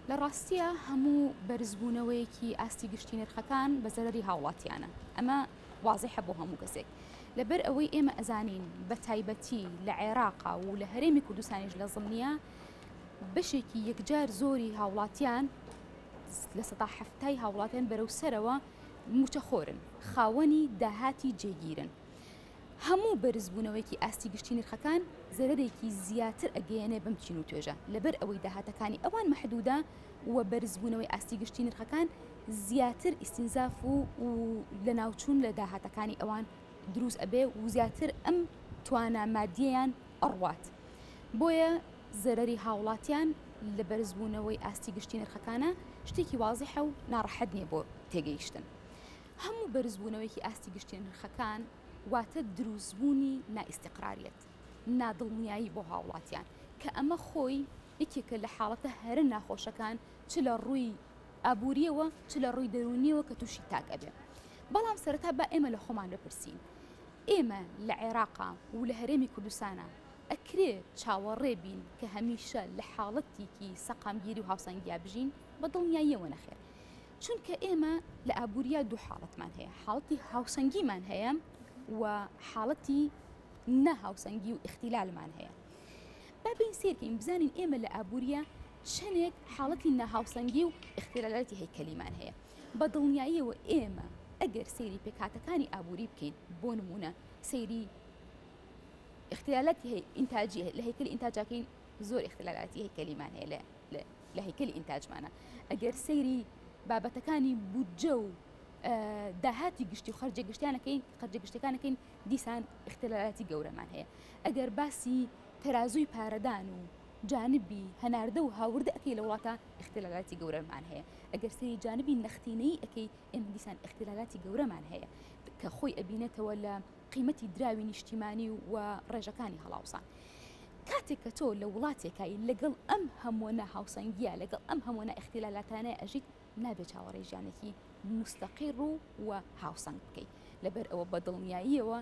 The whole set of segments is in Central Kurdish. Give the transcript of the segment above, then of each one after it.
لە ڕاستیە هەموو بەرزبوونەوەیەکی ئاستی گشتی نرخەکان بە زەرەری هاوڵاتیانە ئەمە واضحە بۆ هەموو کەسێک لەبەر ئەوەی ئێمە ئەزانین بە تایبەتی لە عێراقا و لە هەرێمی کوردستانیش لە زڵنیە بەشێکی یەکجار زۆری هاوڵاتیان لە سەدا هەفتای هاوڵاتیان بەرەو سەرەوە موچەخۆرن خاوەنی داهاتی جێگیرن هەموو بەرزبوونەوەیکی ئاستی گشتی نرخەکان زەرەرێکی زیاتر ئەگەیەنێ بەم چین و توێژە لەبەر ئەوەی داهاتەکانی ئەوان مەحدودە و بەرزبوونەوەی ئاستی گشتی نرخەکان زیاتر ئیستینزاف و لە ناوچوون لە داهاتەکانی ئەوان دروست ئەبێ و زیاتر ئەم توانە مادیەیان ئەڕوات بۆیە زەرەری هاوڵاتیان لە بەرزبوونەوەی ئاستی گشتی نرخەکانە شتێکی واضحە و ناڕەحەت نییە بۆ تێگەیشتن هەموو بەرزبوونەوەیکی ئاستی گشتی نرخەکان واتە دروستبوونی نائیستیقراریەت نادڵنیایی بۆ هاوڵاتیان کە ئەمە خۆی یەکێکە لە حاڵەتە هەرە ناخۆشەکان چ لە ڕووی ئابوووریەوە چ لە ڕووی دەرونیەوە کە تووشی تاک ئەبێ بەڵام سەرەتا بە ئێمە لە خۆمان بپرسین ئێمە لە عێراقا و لە هەرێمی کوردستانە ئەکرێ چاوەڕێ بین کە هەمیشە لە حاڵەتێکی سەقامگیری و هاوسەنگیا بژین بە دڵنیاییەوە نەخێر چونکە ئێمە لە ئابووریا دوو حاڵەتمان هەیە حاڵەتی هاوسەنگیمان هەیە و حاڵەتی نەهاوسەنگی و اختیلالمان هەیە بابین سێرکەین بزانین ئێمە لە ئابووریا چەندێک حاڵەتی نەهاوسەنگی و اختیلالاتی هەیکەلیمان هەیە بە دڵنیاییەوە ئێمە ئەگەر سەیری پێکهاتەکانی ئابووری بکەین بۆ نمونە سەیری اختلالاتی ئینتاجی لە هەیکەلی ئینتاجاکەین زۆر اختلالاتی هەیکەلیمان هەیە لە هەیکەلی ئینتاجمانە ئەگەر سەیری بابەتەکانی بودجە و داهاتی گشتی و خەرجە گشتەکانەکەین دیسان اختلالاتی گەورەمان هەیە ئەگەر باسی تەرازوی پارەدان و جانبی هەناردە و هاوردە ئەەکەی لە وڵاتە اختلالاتی گەورەمان هەیە ئەگەر سەری جانبی نەختینەی ئەەکەی ئێمە دیسان اختلالاتی گەورەمان هەیە کە خۆی ئەبینێتەوە لە قیمەتی دراوی نیشتیمانی و ڕێژەکانی هەڵاوسان کاتێک کە تۆ لە وڵاتێکایی لەگەڵ ئەم هەمووە هاوسەنگیە لەگەڵ ئەم هەمووە اختلالاتانەیە ئەژیت نابێت چاوەڕێی ژیانێکی مستەقیر و هاوسەنگ بکەیت لەبەر ئەوە بە دڵنیاییەوە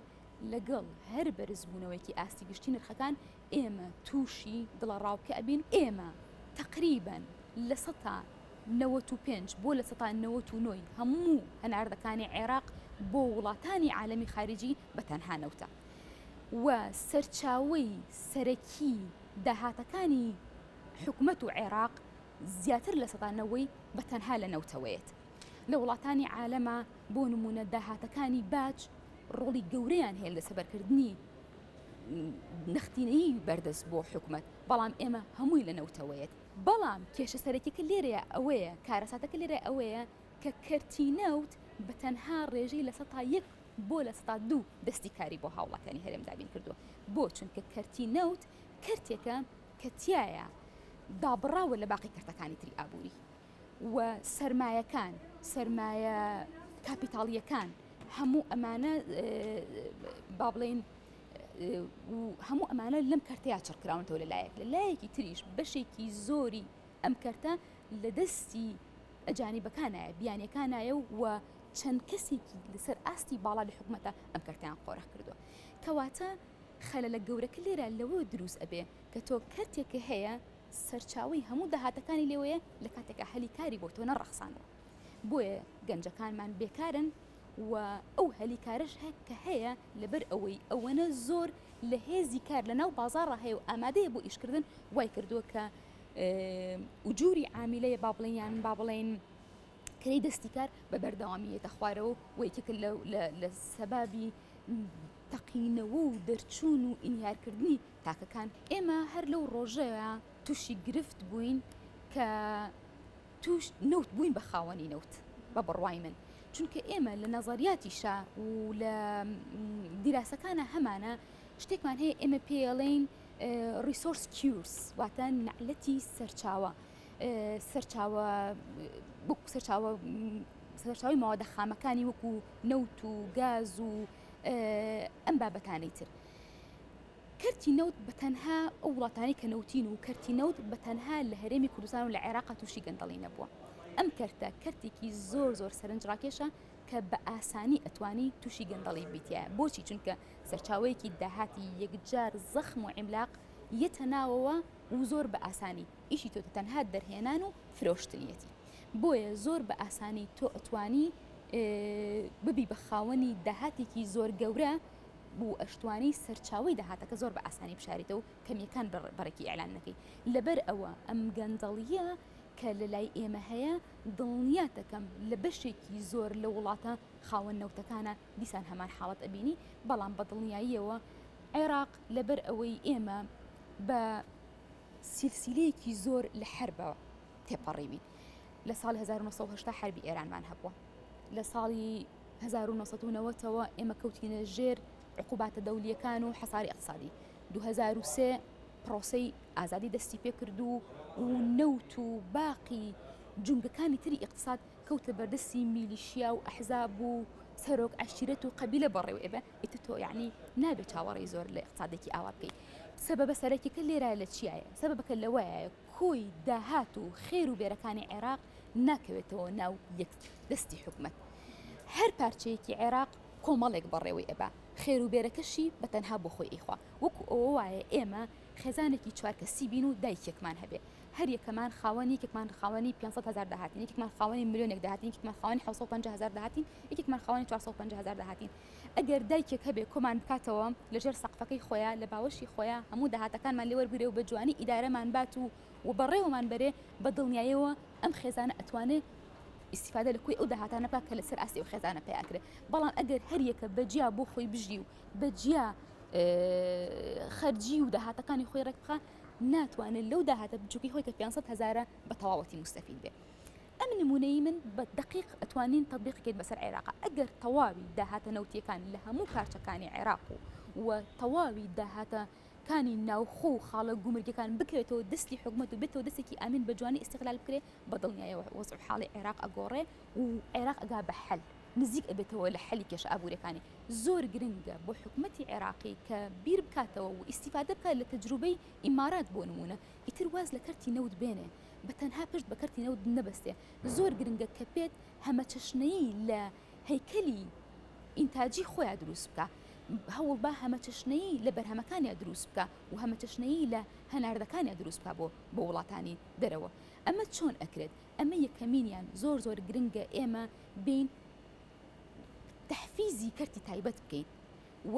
لەگەڵ هەر بەرزبوونەوەیکی ئاستی گشتی نرخەکان ئێمە تووشی دڵە ڕاوکە ئەبین ئێمە تقریباً لە 95 بۆ لە 99 هەموو هەناردەکانی عێراق بۆ وڵاتانی عالەمی خارجی بەتەنها نەوتە و سەرچاوەی سەرەکی داهاتەکانی حکومەت و عێراق زیاتر لە 90 بەتەنها لە نەوتەوەیەت لە وڵاتانی عالەمە بۆ نمونە داهاتەکانی باج ڕۆڵی گەورەیان هەیە لە سەبەرکردنی نەختینەیی بەردەست بۆ حکومەت بەڵام ئێمە هەمووی لە نەوتەوەیەت بەڵام کێشە سەرەکیەکە لێرەیە ئەوەیە کارەساتەکە لێرە ئەوەیە کە کەرتی نەوت بە تەنها ڕێژەی لە 100 بۆ لە 102 دەستی کاری بۆ هاوڵاتیانی هەرێم دابین کردووە بۆ چونکە کەرتی نەوت کەرتێکە کە تایە دابڕاوە لە باقی کەرتەکانی تری ئابووری و سەرمایەکان سەرمایە کاپیتاڵیەکان هەموو ئەمانە با بڵێن هەموو ئەمانە لەم کەرتەیە چڕکراونەوە لە لایەکی تریش بەشێکی زۆری ئەم کەرتە لە دەستی ئەجانیبەکانایە بیانیەکانایە و چەند کەسێکی لەسەر ئاستی باڵا لە حکومەتە ئەم کەرتیان قۆڕە کردووە کەواتە خەلەلە گەورەکە لێرە لەوە دروست ئەبێ کە تۆ کەرتێکە هەیە سەرچاوی هەموو داهاتەکانی لێوەیە لە کاتێکە هەلی کاری بۆ تۆ نەڕەخسانەوە بۆیە گەنجەکانمان بێکارن و ئەو هەلی کارش هەیە کە هەیە لەبەر ئەوەی ئەوەنە زۆر لە هێزی کار لە ناو بازاڕە هەیە و ئامادەیە بۆ ئیشکردن وای کردووە کە ئوجوری عامیلەیە با بڵێن کەی دەستی کار بە بەردەوامیێتە خوارەوە و یەکێکە لە سەبابی تەقینەوە و دەرچوون و ئینیارکردنی تاکەکان ئێمە هەر لەو ڕۆژەیە تووشی گرفت بووین کە توش نەوت بووین بە خاوەنی نەوت بە بڕوای من چونکە ئێمە لە نەزاریاتیشە و لە دیراسەکانە هەمانە شتێکمان هەیە ئێمە پێڵێن ریسۆرس کیورس واتە نەعلەتی سەرچاوە سەرچاوی ماوەدە خامەکانی وەکو نەوت و گاز و ئەم بابەتانەی تر کەرتی نەوت بەتەنها ئەو وڵاتانی کە نەوتین و کەرتی نەوت بەتەنها لە هەرێمی کوردستان و لە عێراق تووشی گەندەڵی نەبووە ئەم کەرتە کەرتێکی زۆر سەرنجڕاکێشە کە بە ئاسانی ئەتوانی تووشی گەندەڵی بیتە بۆچی چونکە سەرچاوەیەکی داهاتی یەکجار زەخم و عیملاق یەتەناوەوە و زۆر بە ئاسانی ئیشی تۆ تەنها دەرهێنان و فرۆشتنیەتی بۆیە زۆر بە ئاسانی تۆ ئەتوانی ببی بە خاوەنی داهاتێکی زۆر گەورە بوو ئەشتوانی سەرچاوی داهاتەکە زۆر بە ئاسانی بشاریتەوە و کەمیەکان بەڕێکی ئەلان نەکەی لەبەر ئەوە ئەم گەندەڵیە کە لە لای ئێمە هەیە دڵنیا دەکەم لە بەشێکی زۆر لە وڵاتە خاوەن نەوتەکانە دیسان هەمان حاڵەت ئەبینی بەڵام بە دڵنیاییەوە عێراق لەبەر ئەوەی ئێمە بە سیلسیلەیەکی زۆر لە حربەوە تێپەڕیبین لە ساڵی 1970 حربی ئێرانمان هەبووە لە ساڵی 1990ەوە ئێمە کەوتینە ژێر عقوباتە دەولیەکان و حەساری ئەقتصادی 2003 پرۆسەی ئازادی دەستی پێ کردو و نەوت و باقی جونگەکانی تری ئیقتصاد کەوتە بەردەستی میلیشیا و ئەحزاب و سەرۆک عەشیرەت و قەبیلە بەڕێوە ئێبە ئیتر تۆ یعنی نابێت چاوەڕێی زۆر لە ئیقتصادێکی ئاوا بکەیت سەبەبە سەرەکیەکە لێرە لە چیایە سەبەبەکە لەوەیە کۆی داهات و خێر و بێرەکانی عێراق ناکەوێتەوە ناو یەک دەستی حکومەت هەر پارچەیەکی عێراق کۆمەڵێک بەڕێوەی ئەبا خێر و بێرەکەشی بە تەنها بۆ خۆی ئیخوا وەکو ئەوە وایە ئێمە خێزانێکی چوارکەسی بین و دایکێکمان هەبێ هەر یەکەمان خاوەنی یەکێکمان خاوەنی 500,000 داهاتین یەکێکمان خاوەنی ملیۆنێک داهاتین یەکێکمان خاوەنی 750,000 داهاتین یەکێکمان خاوەنی 450,000 داهاتین ئەگەر دایکێک هەبێ کۆمان بکاتەوە لەژێر سەقفەکەی خۆیان لە باوەشی خۆیان هەموو داهاتەکانمان لێ وەرگرێ و بە جوانی ئیدارەمان بات و بەڕێوەمان بەرێ بە دڵنیاییەوە ئەم خێزانە ئەتوانێت استفاده لكوي او دهاتانه باك لسر اسي وخزانه بياكره بلان اگر هر يك بجيا بو خوي بجيو بجيا خرجي ودهاتكاني خوي ركخه ناتوان لو دهات بجوكي خوي كفيانصت هزاره بتواوتي مستفيد به ام نموني من بدقيق اتوانين تطبيق كيد بسر عراق اگر طوابي دهات نوتي كان لها مو بارچه كاني عراق وطوابي دهات كاني ناوخو خاله قمرجي كان بكرته دسلي حكومته بيته دسكي امين بجواني استقلال بكري بضلني وضع حالي عراق اقوري وعراق اقا بحل نزيك ابيته ولا حل كش ابو ركاني زور جرينجا بو حكومتي عراقي كبير بكاته واستفاده بك لتجربي امارات بونمونه يترواز لكرتي نود بينه بتنها بجد بكرتي نود نبسته زور جرينجا كبيت همتشني لا هيكلي انتاجي خويا دروس بك هەوڵ با هەمە چشنەی لە بەرهەمەکانی دروست بکە و هەمە چشنەی لە هەناردەکانی دروست بکە بۆ وڵاتانی دەرەوە ئەمە چۆن ئەکرێت ئەمە یەکەمینیان زۆر زۆر گرنگە ئێمە بین تەحفیزی کەرتی تایبەت بکەین و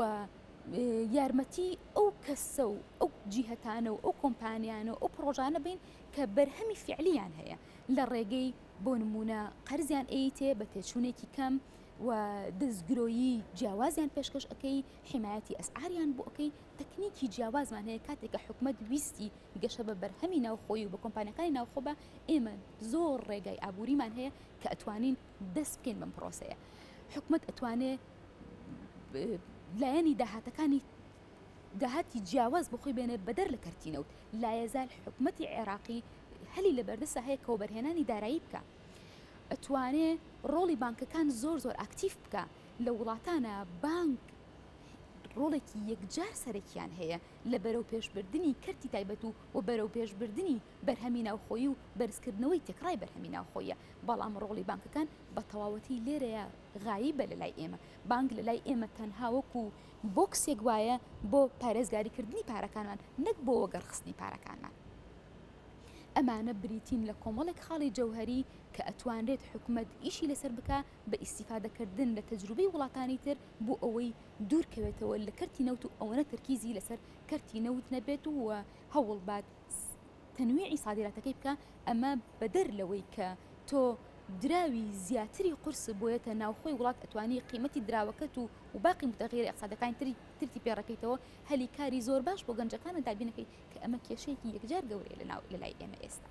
یارمەتی ئەو کەسە و ئەو جیهەتانە و ئەو کۆمپانیانە و ئەو پرۆژانە بین کە بەرهەمی فعلیان هەیە لە ڕێگەی بۆ نمونە قەرزیان ئەیتێ بە تێچوونێکی کەم و دەستگرۆیی جیاوازیان پێشکەش ئەەکەی حمایەتی ئەسعاریان بۆ ئەەکەی تەکنیکی جیاوازمان هەیە کاتێککە حکومەت ویستی گەشە بە بەرهەمی ناوخۆی و بە کۆمپانیەکانی ناوخۆ بە ئێمە زۆر ڕێگای ئابووریمان هەیە کە ئەتوانین دەست بکەین بەم پرۆسەیە حکومەت ئەتوانێت لایەنی داهاتەکانی داهاتی جیاواز بۆ خۆی بێنێ بەدەر لە کەرتینەوت لا یەزال حکومەتی عێراقی هەلی لە بەردەسە هەیە کە بەرهێنانی دارایی بکە ئەتوانێ ڕۆڵی بانکەکان زۆر زۆر ئاکتیف بکە لە وڵاتانە بانک ڕۆڵێکی یەکجار سەرەکیان هەیە لە بەرەو پێشبردننی کەرتی تایبەت و بەرەو پێشبردننی بەرهەمی ناوخۆیی و بەرزکردنەوەی تێکڕای بەرهەمی ناوخۆیە بەڵام ڕۆڵی بانکەکان بە تەواوەتی لێرەیە غایبە لە لای ئێمە بانک لە لای ئێمە تەنها وەکو بۆکسێک وایە بۆ پارێزگاریکردنی پارەکانمان نەک بۆ وەگەڕخستنی پارەکانمان ئەمانە بریتین لە کۆمەڵێک خاڵی جەوهەری کە ئەتوانرێت حکومەت ئیشی لەسەر بکە بە ئیسیفادەکردن لە تەجروبەی وڵاتانی تر بۆ ئەوەی دوورکەوێتەوە لە کەرتی نەوت و ئەوەنە تەرکیزی لەسەر کەرتی نەوت نەبێت و هەوڵ بات تەنویعی سادراتەکەی بکە ئەمە بەدەر لەوەی کە تۆ دراوی زیاتری قرس بۆیەتە ناوخۆی وڵات ئەتوانی قیمەتی دراوەکەت و باقی متغیری ئەقسادەکانی تری پێڕەکەیتەوە هەلی کاری زۆر باش بۆ گەنجەکانە دابینەکەی کە ئەمە کێشەیەکی یەکجار گەورەیە لە لای ئێمە ئێستا.